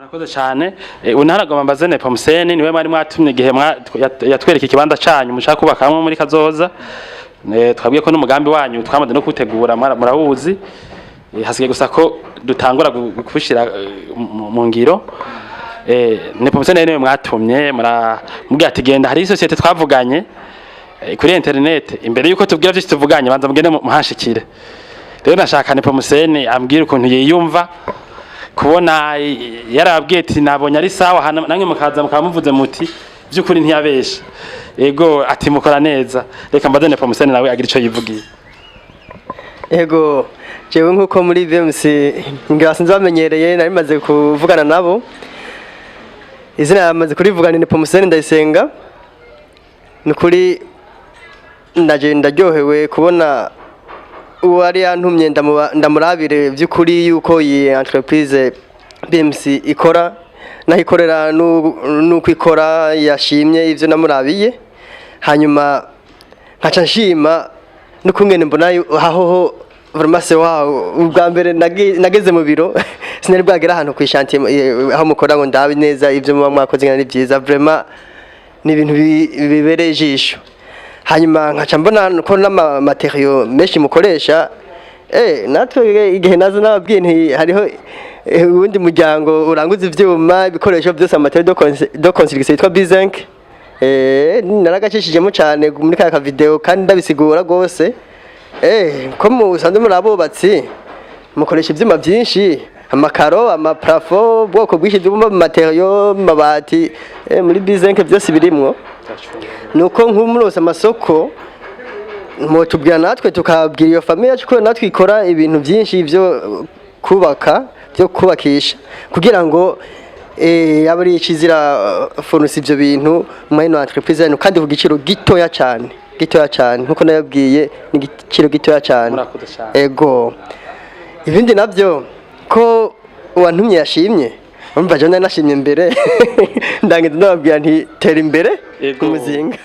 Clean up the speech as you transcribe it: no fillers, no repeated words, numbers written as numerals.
murakoze cyane unaragoma mbazene Pomseni niwe mwari mwatumye gihe yatwereka ikibanza canyu mushaka kubakamwe muri kazoza twabwiye ko n'umugambi wanyu twamaze no kutegura murabuzi hasigaye gusa ko dutangura gushira mu ngiro ne Pomseni niwe mwatumye mubwiye ati genda hari societe twavuganye kuri internet imbere yuko tubwira byose tuvuganye banza mugende muhashikire rero nashaka ne Pomseni ambwira ukuntu yiyumva kubona yarabwiye ati nabonye ari sawa namwe mukaza mukamuvuze muti byukuri ntiyabesha ego ati mukora neza reka mbadane Pomseni nawe agira ico yivugiye ego jewe nkuko muri BMBC ngira sinzi bamenyereye nari maze kuvugana nabo izina yamaze kurivugana ni Pomseni ndayisenga nukuri ndaje ndaryohewe kubona uwari yantumye ndamurabire by'ukuri yuko iyi entreprise BMBC ikora nahikorera nuko ikora yashimye ivyo namurabiye hanyuma nkaca nshima n'ukungene mbona aho vraiment wow ubwa mbere nageze mu biro sinari bwagera ahantu ku chantier aho mukora ngo ndabi neza ivyo muba mwakoze ngana ni byiza vraiment ni ibintu bibereye ijisho hanyuma nkaca mbona ko n'ama material menshi mukoresha natwe igihe nazo nababwiye nti hariho ubundi muryango uranguza ivyuma ibikoresho byose amaterial de construction yitwa B5 naragacishijemo cyane muri ka video kandi ndabisigura gose ko musanzwe muri abubatsi mukoresha ivyuma byinshi amakaro amaplafo bwoko bwinshi byuma material mabati muri B5 byose birimwo nuko nk'umurose amasoko mutubwira natwe tukabwira iyo famille yacu ko natwe ikora ibintu byinshi byo kubaka byo kubakisha kugira ngo yabari ikizira fonusi ibyo bintu mu entreprise no kandi ku giciro gitoya cyane nkuko nababwiye ni giciro gitoya cyane ego ibindi nabyo ko uwantumye yashimye umva je nashimye mbere ndangiza ndababwira nti tera imbere kumuzinga